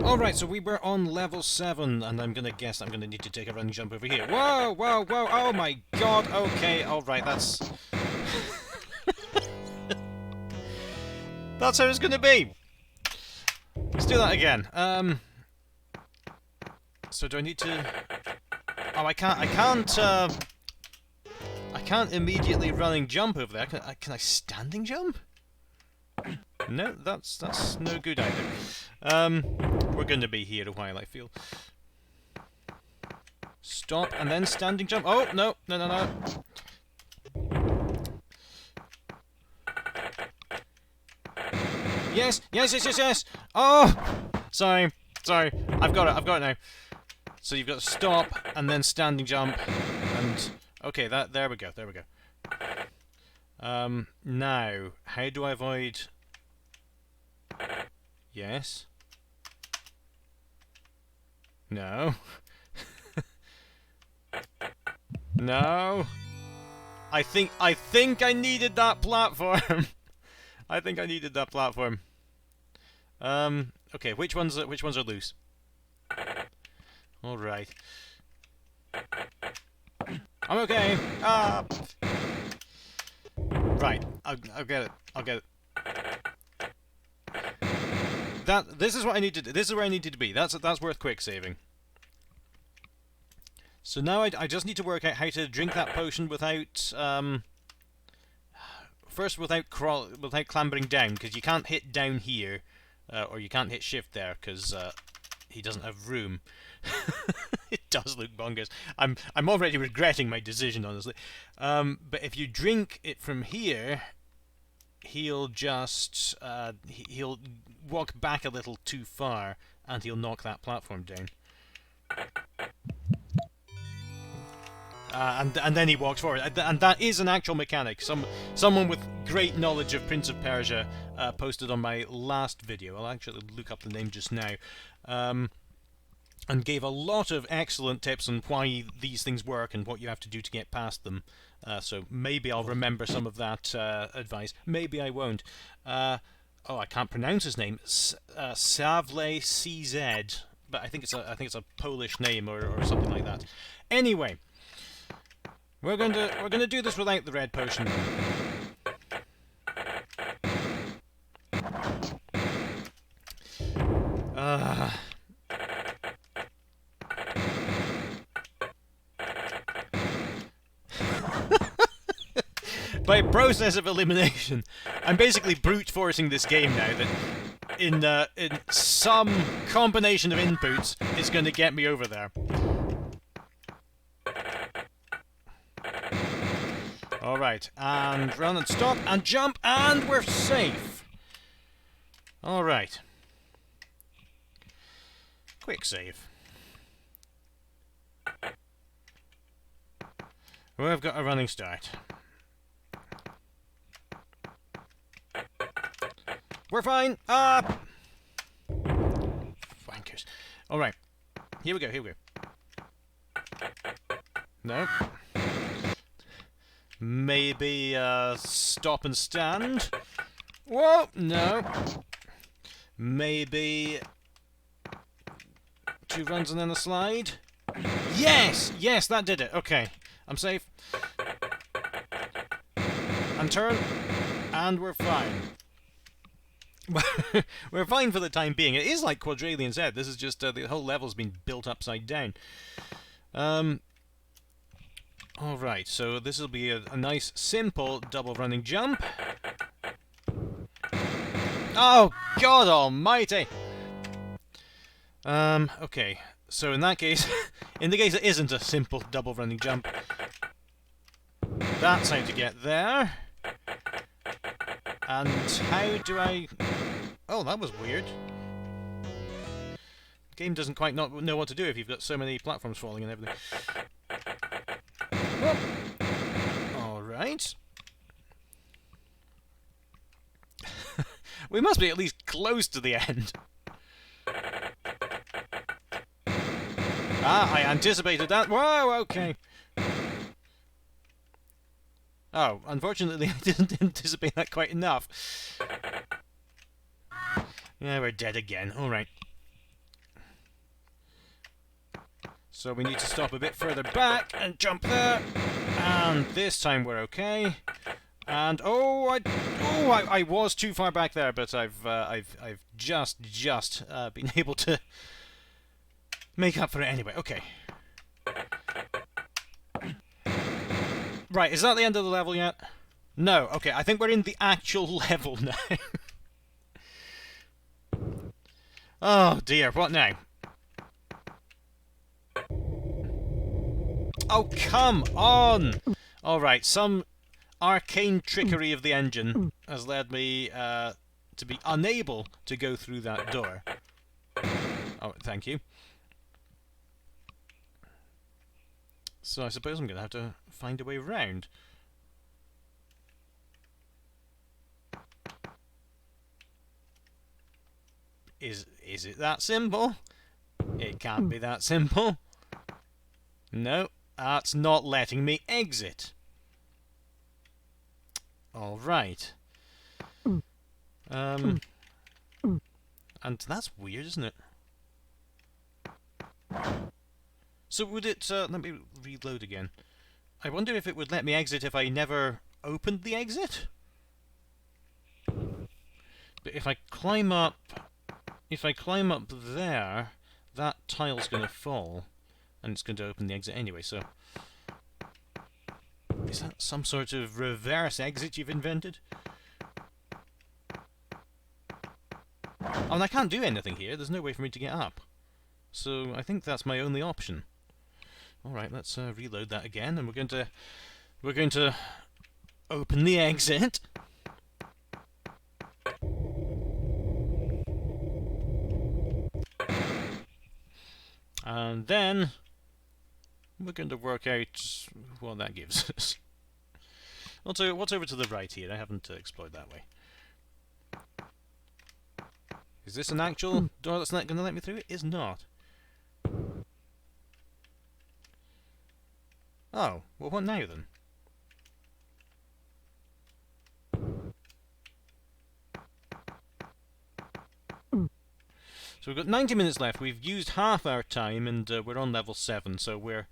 Alright, so we were on level 7, and I'm gonna guess I'm gonna need to take a running jump over here. Whoa, whoa, whoa, oh my god, okay, alright, that's... That's how it's gonna be! Let's do that again. So do I need to... Oh, I can't immediately running jump over there. Can I standing jump? No, that's no good either. We're going to be here a while, I feel. Stop and then standing jump. Oh no, no, no, no. Yes, yes, yes, yes, yes. Oh, sorry. I've got it now. So you've got to stop and then standing jump, and okay, there we go. Now, how do I avoid? Yes. No. No. I think I needed that platform. I think I needed that platform. Okay, which ones are loose? All right. I'm okay. Ah. Right. I'll get it. I'll get it. This is what I need to do. This is where I needed to be. That's worth quick saving. So now I just need to work out how to drink that potion without first without clambering down, because you can't hit down here, or you can't hit shift there because he doesn't have room. It does look bonkers. I'm already regretting my decision, honestly. But if you drink it from here, he'll just he'll walk back a little too far, and he'll knock that platform down. And then he walks forward, and that is an actual mechanic. Someone with great knowledge of Prince of Persia posted on my last video. I'll actually look up the name just now, and gave a lot of excellent tips on why these things work and what you have to do to get past them. So maybe I'll remember some of that advice. Maybe I won't. Oh, I can't pronounce his name. Savle CZ, but I think it's a Polish name or something like that. Anyway. We're gonna do this without the red potion. By process of elimination, I'm basically brute forcing this game now. That in some combination of inputs is going to get me over there. Alright, and run and stop and jump, and we're safe. Alright. Quick save. We've got a running start. We're fine! Up! Wankers. Alright. Here we go. No. Maybe stop and stand. Whoa, no. Maybe 2 runs and then a slide. Yes, that did it. Okay, I'm safe. And turn, and we're fine. We're fine for the time being. It is like Quadralian Z. This is just the whole level's been built upside down. Alright, so this will be a nice, simple double running jump. Oh, God almighty! Okay, so in that case, in the case it isn't a simple double running jump, that's how to get there. And how do I... Oh, that was weird. The game doesn't quite know what to do if you've got so many platforms falling and everything. Alright. We must be at least close to the end. Ah, I anticipated that. Whoa, okay. Oh, unfortunately I didn't anticipate that quite enough. Yeah, we're dead again. Alright. So we need to stop a bit further back and jump there. And this time we're okay. And I was too far back there, but I've just been able to make up for it anyway. Okay. Right, is that the end of the level yet? No. Okay, I think we're in the actual level now. Oh dear, what now? Oh, come on! Alright, some arcane trickery of the engine has led me to be unable to go through that door. Oh, thank you. So I suppose I'm going to have to find a way round. Is it that simple? It can't be that simple. No, that's not letting me exit. Alright. And that's weird, isn't it? So would it... let me reload again. I wonder if it would let me exit if I never opened the exit? But if I climb up... If I climb up there, that tile's going to fall. And it's going to open the exit anyway, so... Is that some sort of reverse exit you've invented? Oh, and I can't do anything here. There's no way for me to get up. So I think that's my only option. Alright, let's reload that again, and we're going to open the exit. And then we're going to work out what that gives us. What's over to the right here? I haven't explored that way. Is this an actual door that's not going to let me through? It is not. Oh, well, what now then? So we've got 90 minutes left. We've used half our time, and we're on level 7. So we're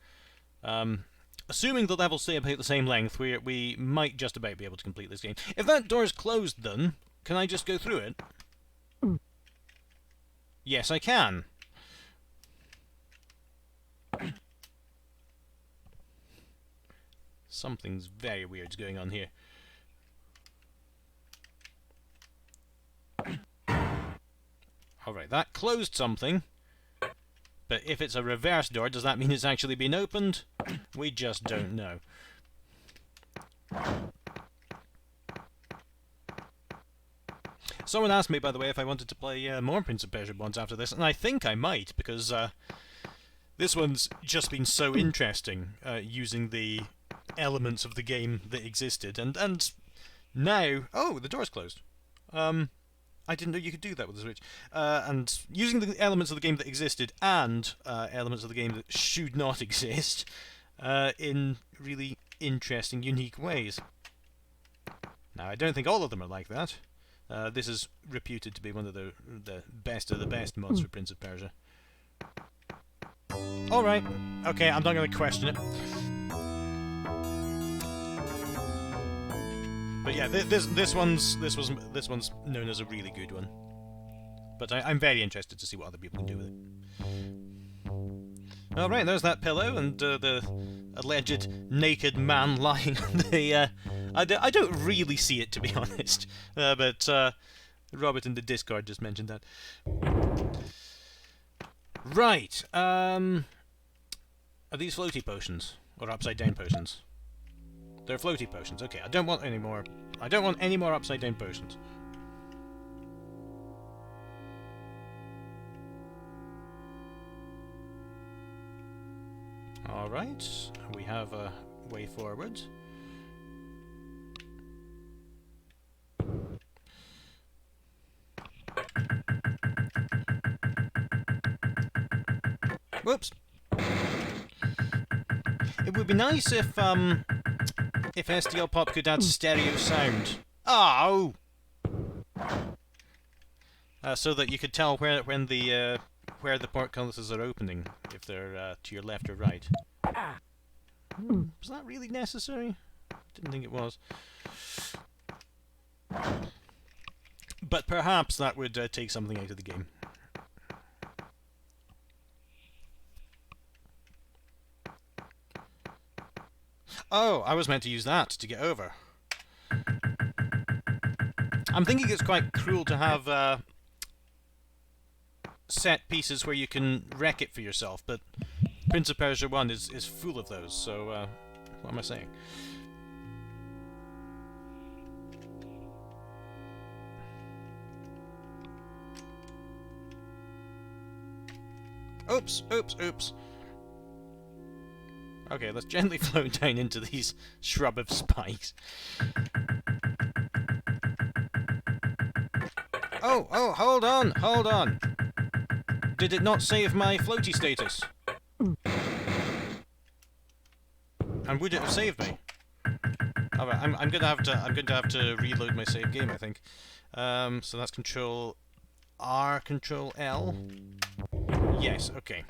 assuming the levels stay about the same length. We might just about be able to complete this game. If that door's closed, then can I just go through it? Yes, I can. Something's very weird's going on here. Alright, that closed something. But if it's a reverse door, does that mean it's actually been opened? We just don't know. Someone asked me, by the way, if I wanted to play more Prince of Persia mods after this, and I think I might, because this one's just been so interesting, using the elements of the game that existed, and now... Oh, the door's closed. I didn't know you could do that with the Switch. And using the elements of the game that existed and elements of the game that should not exist in really interesting, unique ways. Now, I don't think all of them are like that. This is reputed to be one of the best of the best mods for Prince of Persia. Alright, okay, I'm not going to question it. But yeah, this one's known as a really good one. But I'm very interested to see what other people can do with it. Alright, there's that pillow and the alleged naked man lying on the... I don't really see it, to be honest. But Robert in the Discord just mentioned that. Right, are these floaty potions? Or upside down potions? They're floaty potions. Okay, I don't want any more. I don't want any more upside down potions. Alright, we have a way forward. Whoops. It would be nice if SDL Pop could add stereo sound. Oh! So that you could tell when the where the portcullises are opening, if they're to your left or right. Was that really necessary? Didn't think it was. But perhaps that would take something out of the game. Oh, I was meant to use that to get over. I'm thinking it's quite cruel to have set pieces where you can wreck it for yourself, but Prince of Persia 1 is full of those, so what am I saying? Oops, oops, oops. Okay, let's gently float down into these shrub of spikes. Oh, oh, hold on, hold on. Did it not save my floaty status? And would it have saved me? Alright, I'm going to have to reload my save game, I think. So that's Control R, Control L. Yes, okay.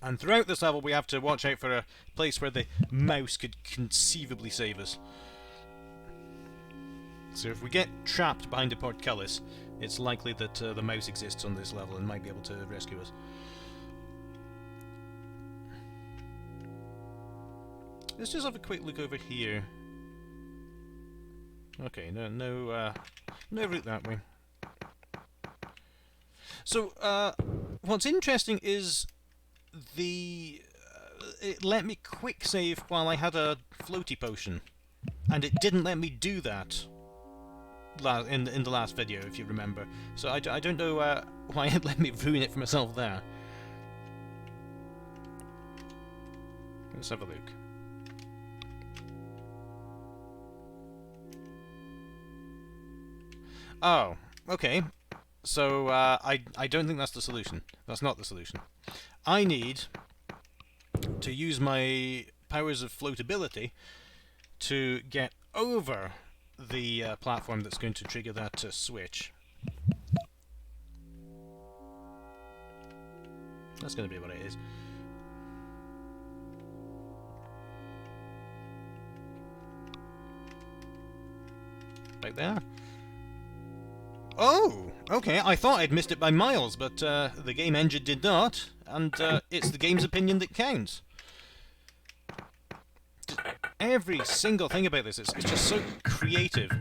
And throughout this level we have to watch out for a place where the mouse could conceivably save us. So if we get trapped behind a portcullis, it's likely that the mouse exists on this level and might be able to rescue us. Let's just have a quick look over here. Okay, no route that way. So, what's interesting is it let me quick save while I had a floaty potion, and it didn't let me do that in the last video, if you remember. So I don't know why it let me ruin it for myself there. Let's have a look. Oh, okay. So I don't think that's the solution. That's not the solution. I need to use my powers of floatability to get over the platform that's going to trigger that switch. That's going to be what it is. Right there. Oh! Okay, I thought I'd missed it by miles, but the game engine did not, and it's the game's opinion that counts. Every single thing about this is just so creative.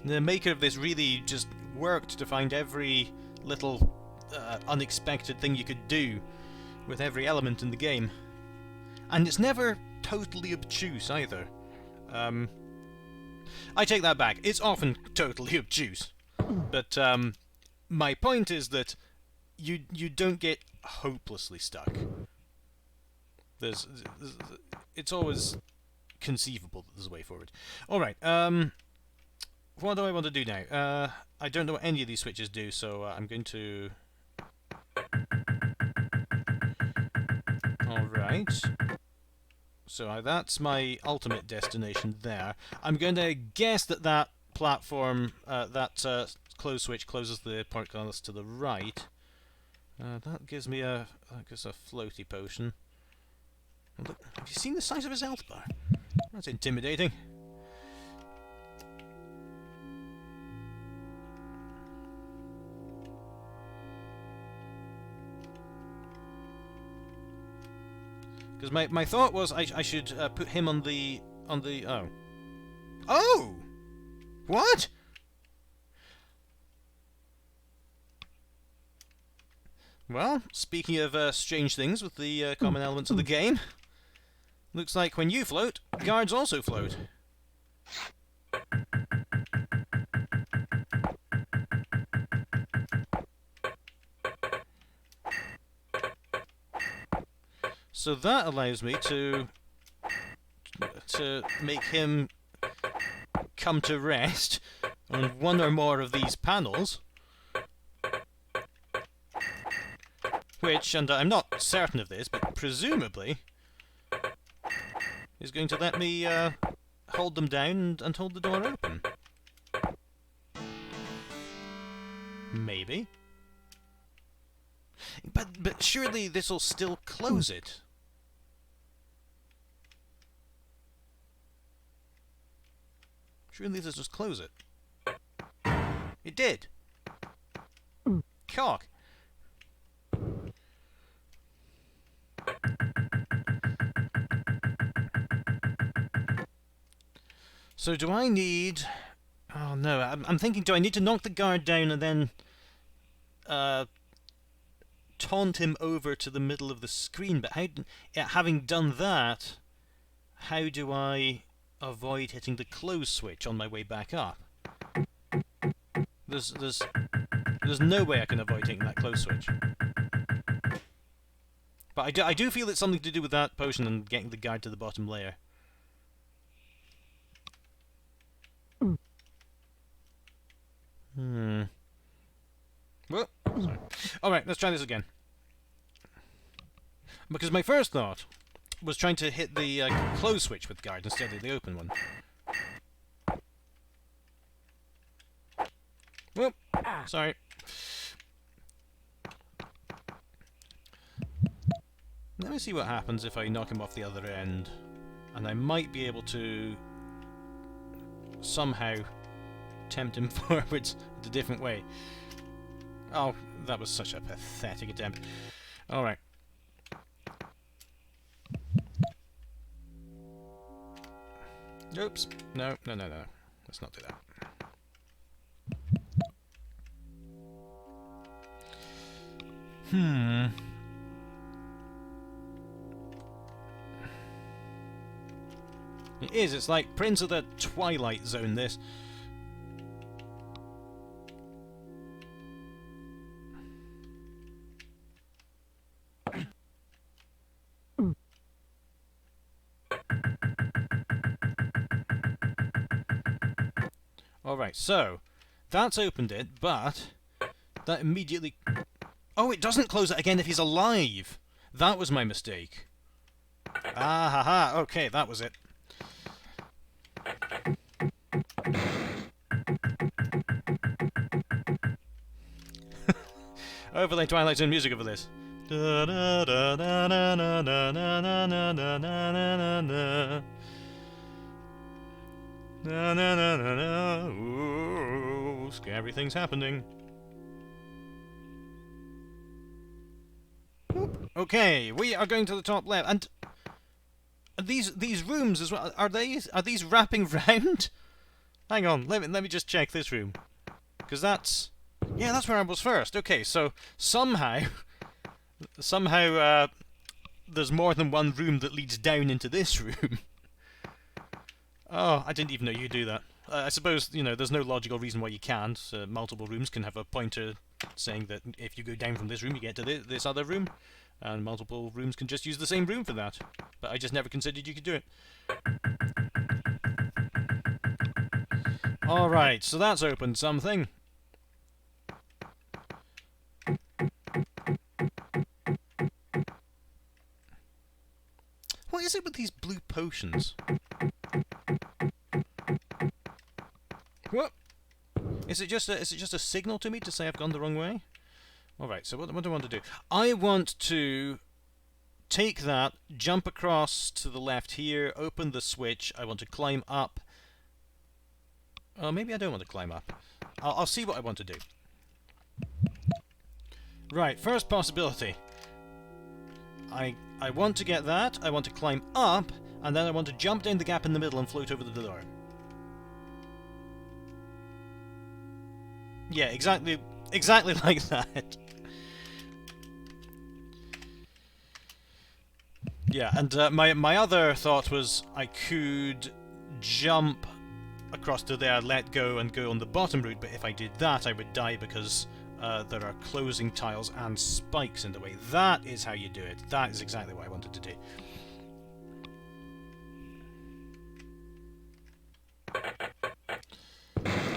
The maker of this really just worked to find every little unexpected thing you could do with every element in the game. And it's never totally obtuse either. I take that back. It's often totally obtuse. But my point is that you don't get hopelessly stuck. It's always conceivable that there's a way forward. Alright, what do I want to do now? I don't know what any of these switches do, so I'm going to... Alright. So that's my ultimate destination there. I'm going to guess that that platform, that close switch closes the portcullis to the right. That gives me a floaty potion. Look, have you seen the size of his health bar? That's intimidating. Because my thought was I should put him on the oh what? Well, speaking of strange things with the common elements of the game, looks like when you float, guards also float. So that allows me to make him come to rest on one or more of these panels, which, and I'm not certain of this, but presumably is going to let me hold them down and hold the door open. Maybe. But surely this'll still close it. Surely this just close it. It did. Cock. So do I need... Oh no, I'm thinking, do I need to knock the guard down and then taunt him over to the middle of the screen? But how, having done that, how do I avoid hitting the close switch on my way back up? There's no way I can avoid hitting that close switch. But I do feel it's something to do with that potion and getting the guard to the bottom layer. Well, sorry. Alright, let's try this again. Because my first thought was trying to hit the close switch with guard instead of the open one. Whoop! Sorry. Let me see what happens if I knock him off the other end. And I might be able to somehow tempt him forwards a different way. Oh, that was such a pathetic attempt. Alright. Oops. No. Let's not do that. It is, it's like Prince of the Twilight Zone, this. Alright, so, that's opened it, but that immediately... Oh, it doesn't close it again if he's alive! That was my mistake. Ah, haha, okay, that was it. Overlay Twilight Zone music over this. Ooh, scary things happening. Okay, we are going to the top left, and these rooms as well. Are these wrapping round? Hang on, let me just check this room, because that's where I was first. Okay, so somehow there's more than one room that leads down into this room. Oh, I didn't even know you could do that. I suppose, you know, there's no logical reason why you can't. Multiple rooms can have a pointer saying that if you go down from this room, you get to this other room. And multiple rooms can just use the same room for that. But I just never considered you could do it. Alright, so that's opened something. What is it with these blue potions? What? Is it just a signal to me to say I've gone the wrong way? Alright, so what do I want to do? I want to take that, jump across to the left here, open the switch. I want to climb up. Oh, maybe I don't want to climb up. I'll see what I want to do. Right, first possibility. I want to get that, I want to climb up, and then I want to jump down the gap in the middle and float over the door. Yeah, exactly like that. Yeah, and my other thought was I could jump across to there, let go, and go on the bottom route, but if I did that, I would die because there are closing tiles and spikes in the way. That is how you do it. That is exactly what I wanted to do.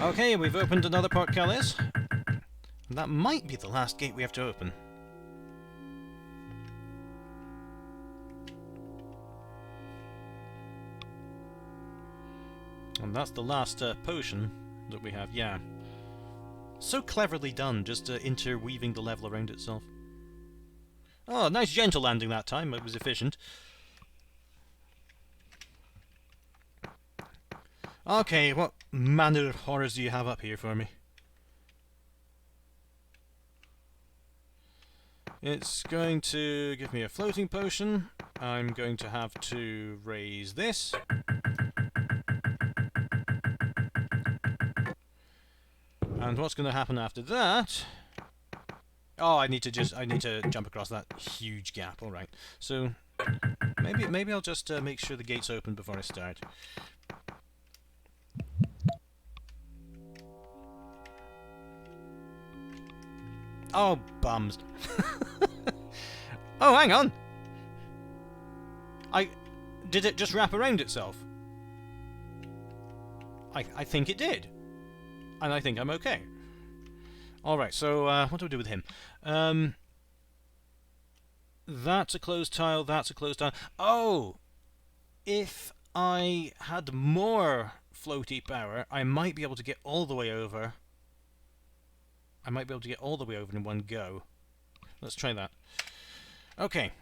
Okay, we've opened another portcullis. And that might be the last gate we have to open. And that's the last potion that we have, yeah. so cleverly done, just interweaving the level around itself. Oh, nice gentle landing that time. It was efficient. Okay, what manner of horrors do you have up here for me? It's going to give me a floating potion. I'm going to have to raise this. And what's going to happen after that? Oh, I need to jump across that huge gap. All right. So maybe I'll just make sure the gate's open before I start. Oh, bums. Oh, hang on. Did it just wrap around itself? I think it did. And I think I'm okay. Alright, so what do we do with him? That's a closed tile, that's a closed tile. Oh! If I had more floaty power, I might be able to get all the way over. I might be able to get all the way over in one go. Let's try that. Okay.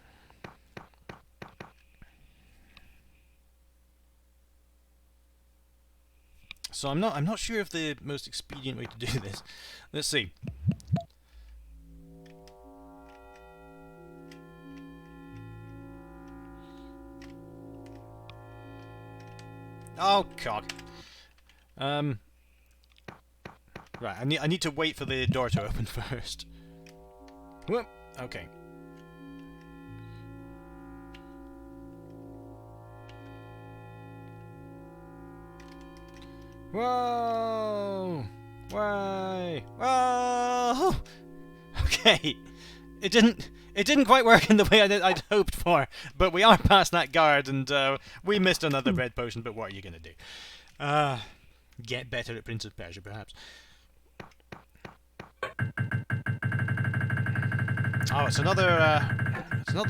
So I'm not sure of the most expedient way to do this. Let's see. Oh cock. Right, I need to wait for the door to open first. Whoop. Okay. Whoa! Why? Whoa! Okay, it didn't quite work in the way I'd hoped for, but we are past that guard, and we missed another red potion. But what are you gonna do? Get better at Prince of Persia, perhaps. Oh, it's another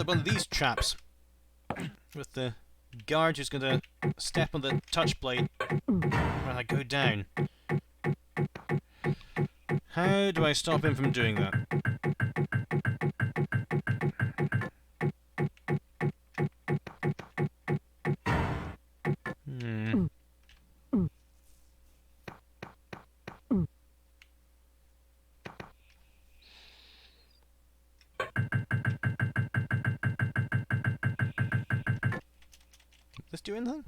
one of these traps with the guard who's gonna step on the touch plate when I go down. How do I stop him from doing that? Let's do anything?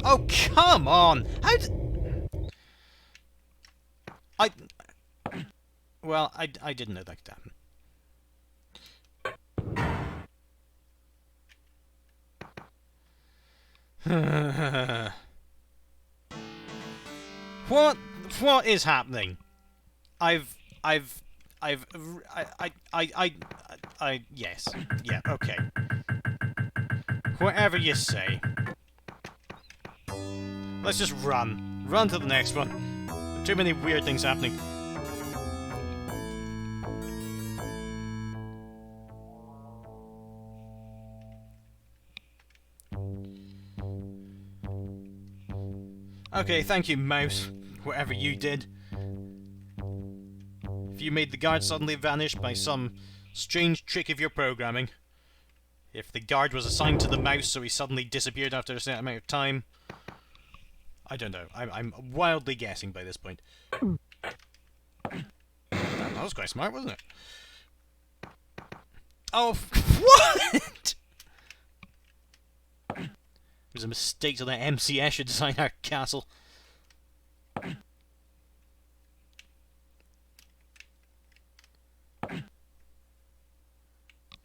Oh, come on! Well, I didn't know that could happen. What is happening? Yes. Yeah, okay. Whatever you say. Let's just run. Run to the next one. Too many weird things happening. Okay, thank you, mouse. Whatever you did. If you made the guard suddenly vanish by some strange trick of your programming. If the guard was assigned to the mouse so he suddenly disappeared after a certain amount of time. I don't know. I'm wildly guessing by this point. That was quite smart, wasn't it? Oh, what? It was a mistake to let MCS should design our castle.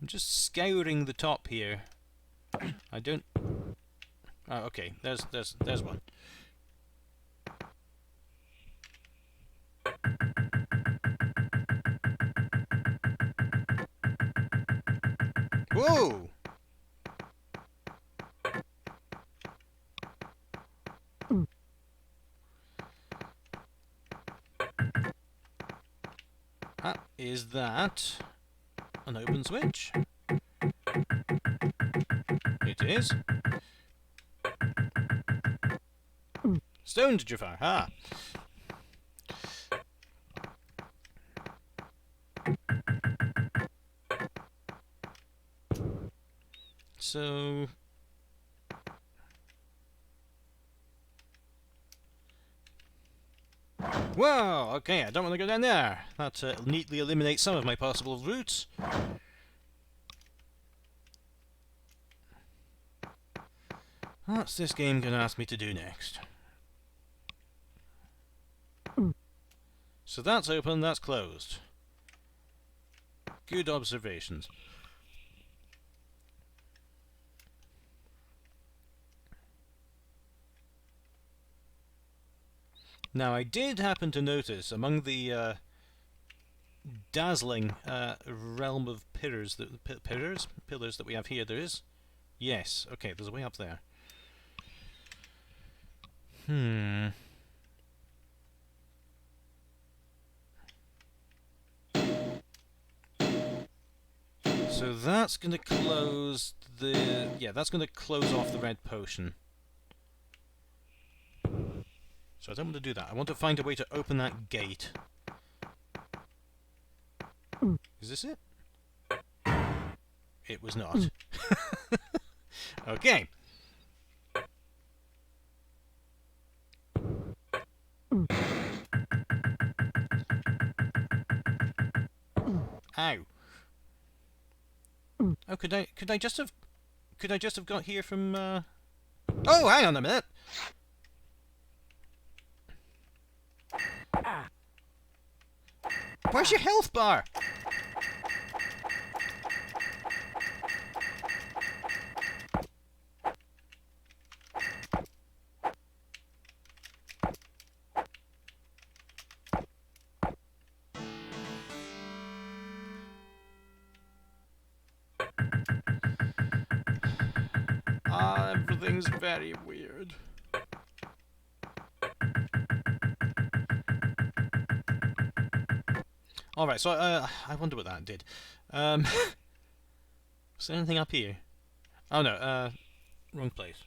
I'm just scouring the top here. I don't. Oh, okay. There's one. Whoa! Is that an open switch? It is. Stone to Jafar, ha! So... Whoa! Okay, I don't want to go down there. That neatly eliminates some of my possible routes. What's this game going to ask me to do next? So that's open, that's closed. Good observations. Now, I did happen to notice among the dazzling realm of pillars that we have here, there is... Yes, okay, there's a way up there. So that's going to close the... Yeah, that's going to close off the red potion. So I don't want to do that. I want to find a way to open that gate. Is this it? It was not. Okay. Ow. Oh, could I just have got here from Oh, hang on a minute. Where's your health bar? Everything's very weird. Alright, so I wonder what that did. Was there anything up here? Oh no, wrong place.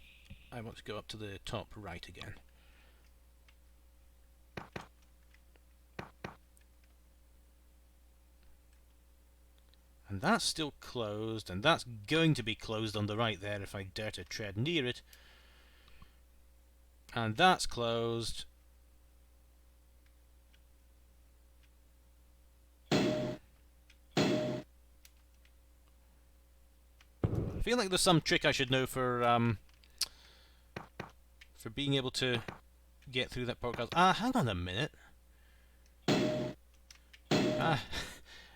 I want to go up to the top right again. And that's still closed, and that's going to be closed on the right there if I dare to tread near it. And that's closed. I feel like there's some trick I should know for being able to get through that podcast. Hang on a minute.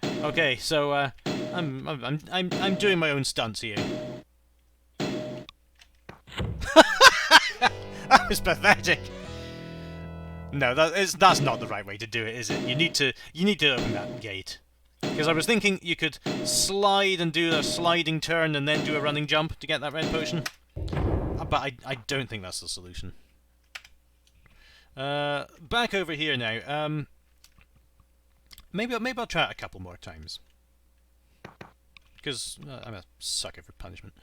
Okay, so I'm doing my own stunts here. That was pathetic. No, that's not the right way to do it, is it? You need to open that gate. Because I was thinking you could slide and do a sliding turn and then do a running jump to get that red potion. But I don't think that's the solution. Back over here now. Maybe I'll try it a couple more times. Because I'm a sucker for punishment.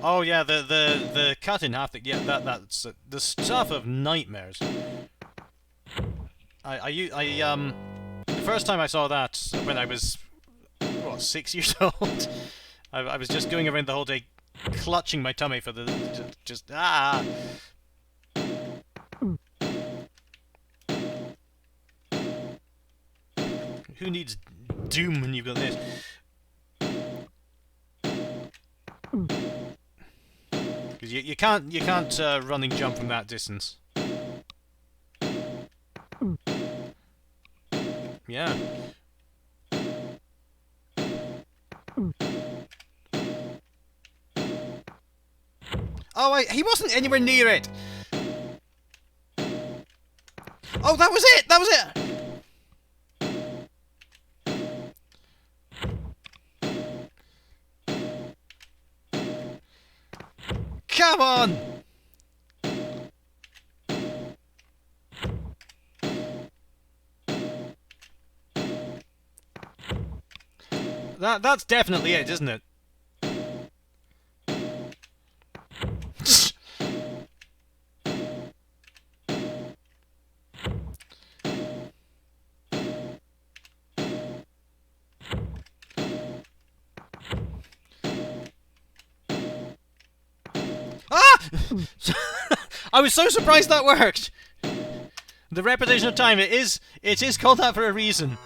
Oh yeah, the cut in half. Yeah, that's the stuff of nightmares. The first time I saw that when I was 6 years old. I was just going around the whole day clutching my tummy for the just. Who needs doom when you've got this? Because you can't running jump from that distance. Yeah. Oh, he wasn't anywhere near it. Oh, that was it. That was it. Come on! That's definitely it, isn't it? I was so surprised that worked! The repetition of time, it is called that for a reason.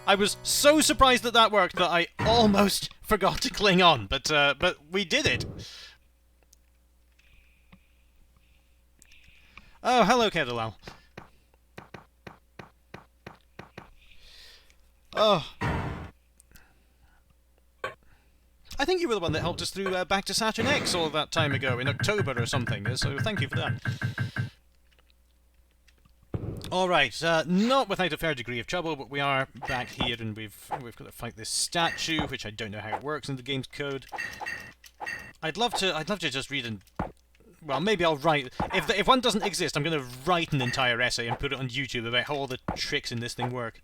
I was so surprised that that worked that I almost forgot to cling on, but we did it. Oh, hello, Kedalal. Oh. I think you were the one that helped us through Back to Saturn X all that time ago, in October or something, so thank you for that. Alright, not without a fair degree of trouble, but we are back here and we've got to fight this statue, which I don't know how it works in the game's code. I'd love to just read and... Well, maybe I'll write... If one doesn't exist, I'm going to write an entire essay and put it on YouTube about how all the tricks in this thing work.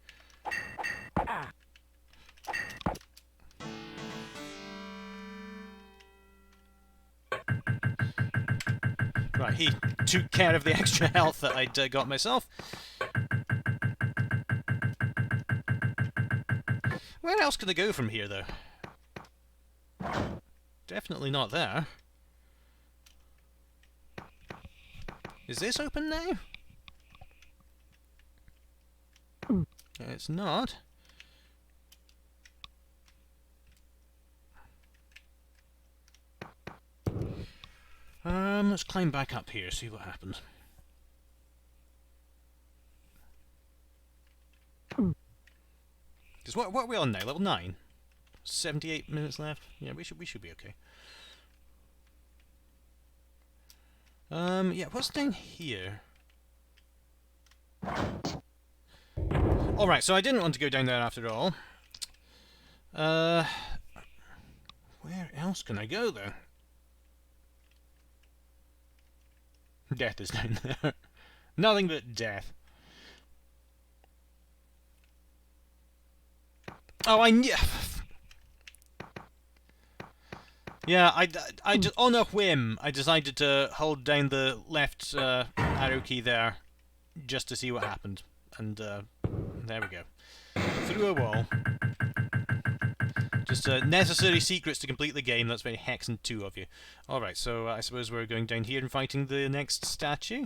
Right, he took care of the extra health that I'd got myself. Where else can I go from here, though? Definitely not there. Is this open now? It's not. Let's climb back up here, see what happens. Because what are we on now? Level 9? 78 minutes left? Yeah, we should be okay. Yeah, what's down here? Alright, so I didn't want to go down there after all. Where else can I go, though? Death is down there. Nothing but death. Oh, I knew... Yeah, I just, on a whim, I decided to hold down the left arrow key there, just to see what happened. And, there we go. Through a wall. Just necessary secrets to complete the game. That's very Hexen 2 of you. Alright, so I suppose we're going down here and fighting the next statue.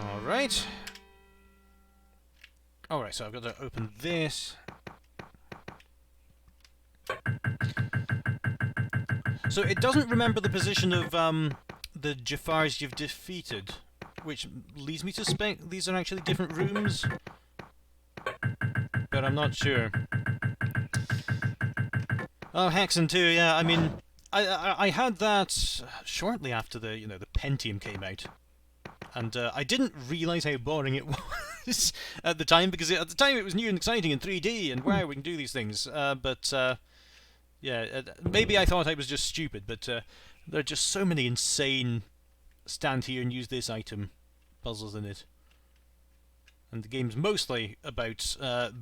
Alright. Alright, so I've got to open this. So it doesn't remember the position of the Jafars you've defeated, which leads me to suspect these are actually different rooms, but I'm not sure. Oh, Hexen 2, yeah. I mean, I had that shortly after the the Pentium came out, and I didn't realise how boring it was at the time, because at the time it was new and exciting in 3D, and wow, we can do these things. Yeah, maybe I thought I was just stupid, but there are just so many insane stand here and use this item puzzles in it. And the game's mostly about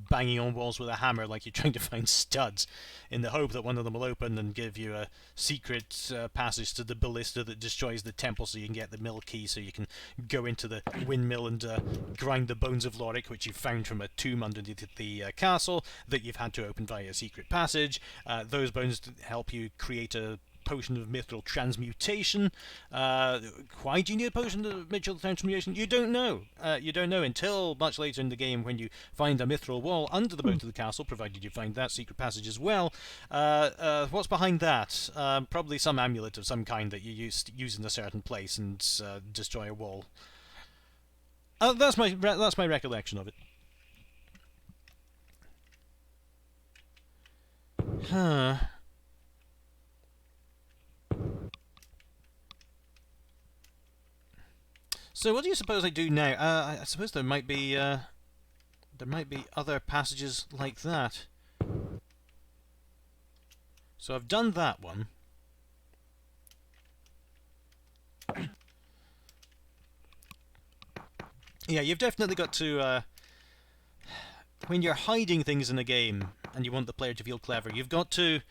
banging on walls with a hammer like you're trying to find studs, in the hope that one of them will open and give you a secret passage to the ballista that destroys the temple, so you can get the mill key, so you can go into the windmill and grind the bones of Lorik, which you found from a tomb underneath the castle that you've had to open via a secret passage. Those bones help you create a potion of mithril transmutation. Why do you need a potion of mithril transmutation? You don't know. You don't know until much later in the game, when you find a mithril wall under the moat of the castle, provided you find that secret passage as well. What's behind that? Probably some amulet of some kind that you use in a certain place and destroy a wall. That's my recollection of it. Huh. So what do you suppose I do now? I suppose there might be other passages like that. So I've done that one. Yeah, you've definitely got to when you're hiding things in a game and you want the player to feel clever, you've got to...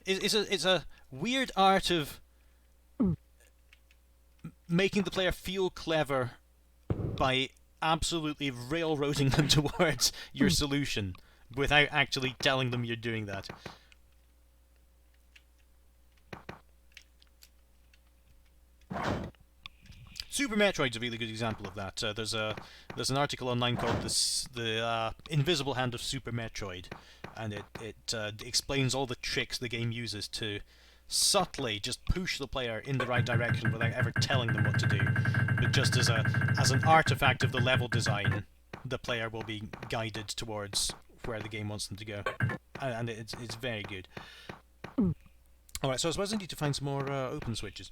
It's a weird art of making the player feel clever by absolutely railroading them towards your solution without actually telling them you're doing that. Super Metroid's a really good example of that. There's an article online called the Invisible Hand of Super Metroid, and it explains all the tricks the game uses to subtly just push the player in the right direction without ever telling them what to do. But just as an artifact of the level design, the player will be guided towards where the game wants them to go, and it's very good. All right, so I suppose I need to find some more open switches.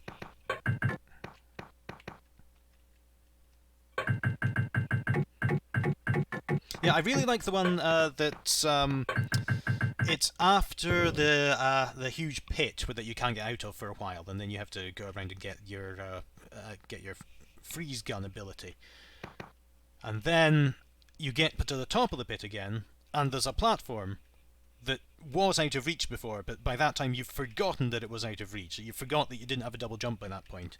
Yeah, I really like the one that's it's after the huge pit that you can't get out of for a while, and then you have to go around and get your freeze gun ability, and then you get to the top of the pit again, and there's a platform that was out of reach before, but by that time you've forgotten that it was out of reach. You forgot that you didn't have a double jump by that point.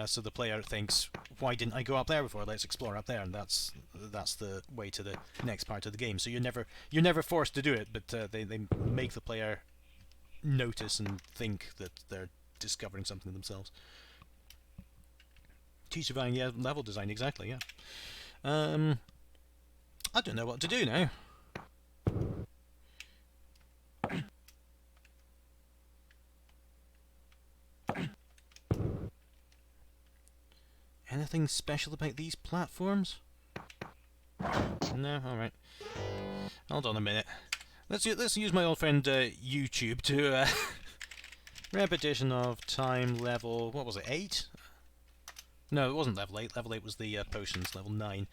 So the player thinks, why didn't I go up there before? Let's explore up there, and that's the way to the next part of the game. So you're never forced to do it, but they make the player notice and think that they're discovering something themselves. Teachifying, yeah, level design, exactly, yeah. I don't know what to do now. Anything special about these platforms? No? Alright. Hold on a minute. Let's use my old friend YouTube to... repetition of time level... What was it? 8? No, it wasn't level 8. Level 8 was the potions. Level 9.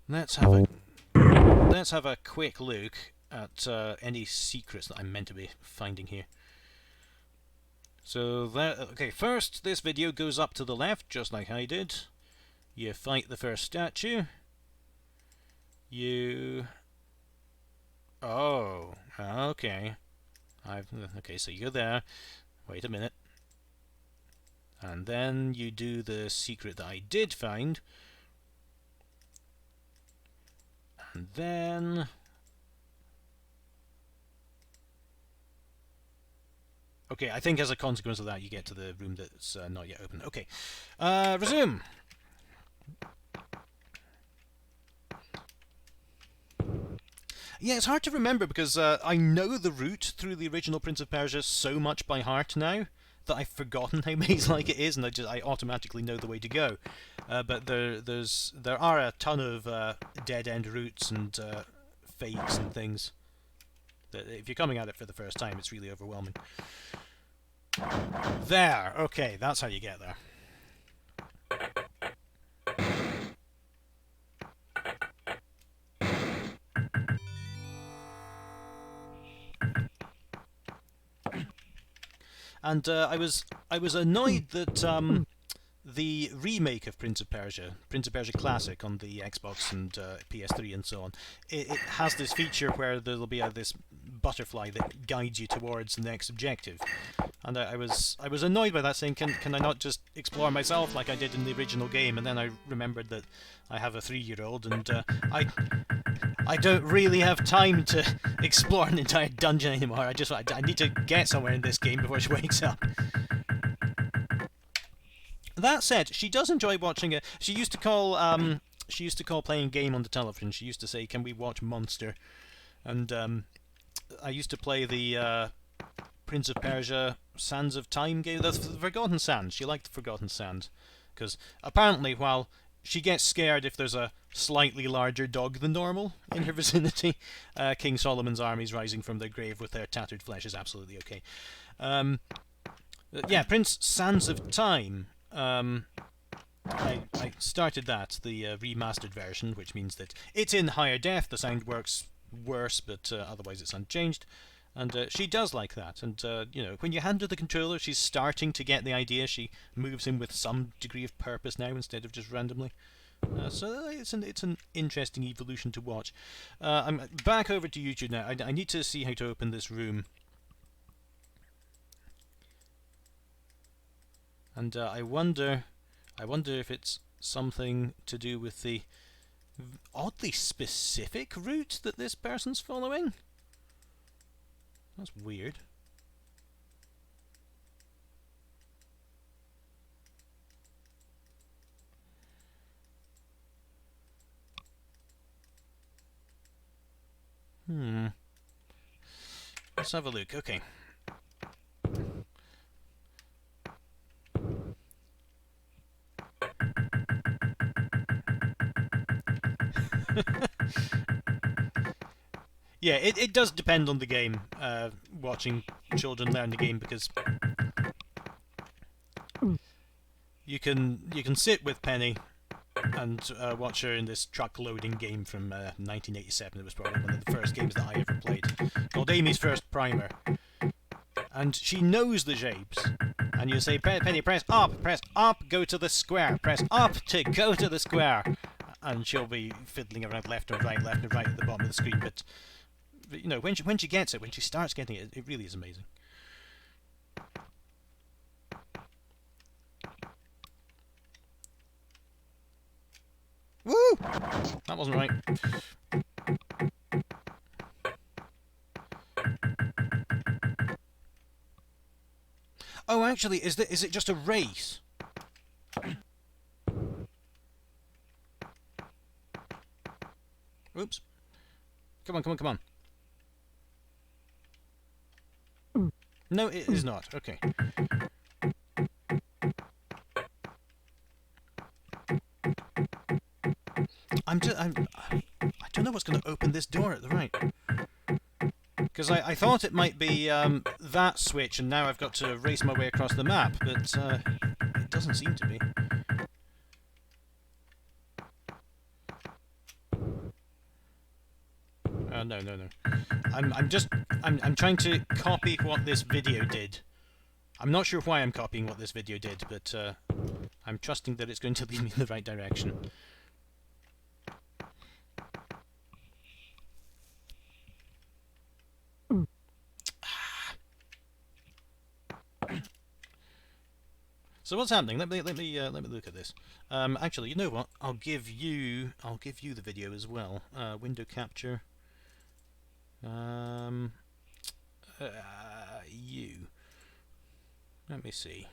Let's have a quick look at any secrets that I'm meant to be finding here. So that, okay, first this video goes up to the left, just like I did. You fight the first statue. Oh, okay. Okay, so you go there. Wait a minute. And then you do the secret that I did find. And then... Okay, I think as a consequence of that, you get to the room that's not yet open. Okay, resume. Yeah, it's hard to remember because I know the route through the original Prince of Persia so much by heart now that I've forgotten how maze-like it is, and I automatically know the way to go. But there are a ton of dead-end routes and fakes and things. If you're coming at it for the first time, it's really overwhelming. There! Okay, that's how you get there. And I was annoyed that the remake of Prince of Persia Classic on the Xbox and PS3 and so on, it has this feature where there'll be this butterfly that guides you towards the next objective. And I was annoyed by that, saying, can I not just explore myself like I did in the original game? And then I remembered that I have a 3-year-old, and I don't really have time to explore an entire dungeon anymore. I need to get somewhere in this game before she wakes up. That said, she does enjoy watching it. She used to call playing a game on the television. She used to say, "Can we watch Monster?" And I used to play the Prince of Persia Sands of Time game, the Forgotten Sands. She liked the Forgotten Sands because apparently, while she gets scared if there's a slightly larger dog than normal in her vicinity, King Solomon's armies rising from their grave with their tattered flesh is absolutely okay. Yeah, Prince Sands of Time. I started that, the remastered version, which means that it's in higher def, the sound works worse, but otherwise it's unchanged. And she does like that. And, you know, when you hand her the controller, she's starting to get the idea. She moves in with some degree of purpose now instead of just randomly. So it's an interesting evolution to watch. I'm back over to YouTube now. I need to see how to open this room. And I wonder if it's something to do with the oddly specific route that this person's following. That's weird. Let's have a look. Okay. Yeah, it does depend on the game, watching children learn the game, because you can sit with Penny and watch her in this truck loading game from 1987. It was probably one of the first games that I ever played, called Amy's First Primer. And she knows the shapes. And you say, Penny, press up, go to the square, press up to go to the square. And she'll be fiddling around left and right at the bottom of the screen. But you know, when she gets it, when she starts getting it, it really is amazing. Woo! That wasn't right. Oh, actually, is it just a race? Oops. Come on. No, it is not. Okay. I don't know what's going to open this door at the right. Because I thought it might be that switch, and now I've got to race my way across the map, but it doesn't seem to be. No. I'm trying to copy what this video did. I'm not sure why I'm copying what this video did, but I'm trusting that it's going to lead me in the right direction. So what's happening? Let me look at this. Actually, you know what? I'll give you the video as well. Window capture. You. Let me see.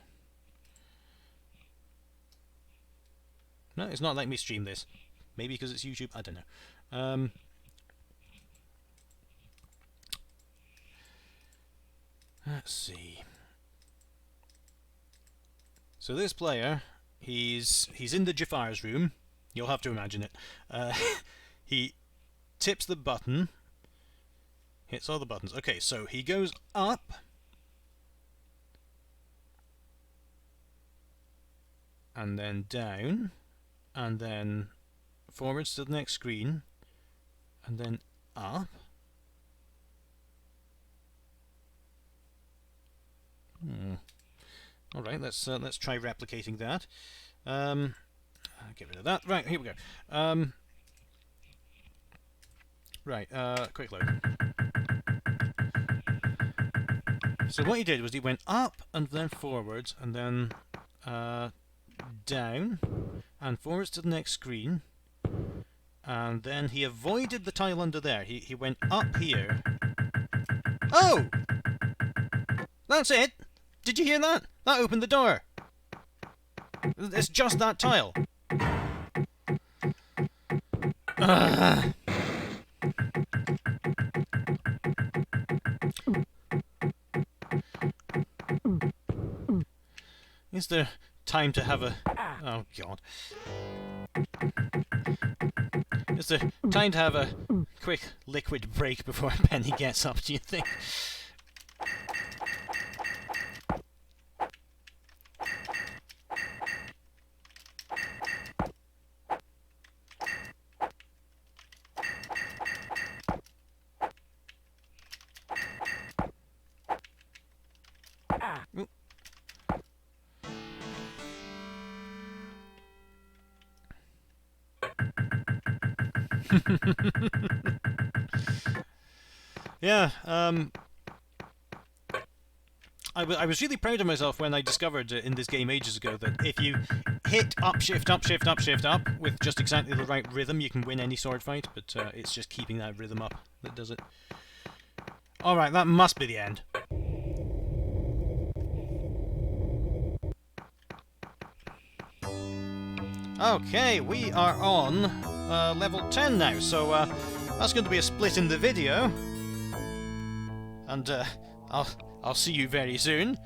No, it's not letting me stream this. Maybe because it's YouTube. I don't know. Let's see. So this player, he's in the Jafar's room. You'll have to imagine it. He tips the button, hits all the buttons. Okay, so he goes up, and then down, and then forwards to the next screen, and then up. All right, let's try replicating that. Get rid of that. Right, here we go. Right, quick load. So what he did was he went up and then forwards and then down and forwards to the next screen, and then he avoided the tile under there. He went up here. Oh! That's it! Did you hear that? That opened the door. It's just that tile. Is there time to have a... Oh, God. Is there time to have a quick liquid break before Penny gets up, do you think? Yeah, I was really proud of myself when I discovered in this game ages ago that if you hit up, shift, up, shift, up, shift, up with just exactly the right rhythm, you can win any sword fight, but it's just keeping that rhythm up that does it. Alright, that must be the end. Okay, we are on level 10 now, so that's going to be a split in the video. And I'll see you very soon.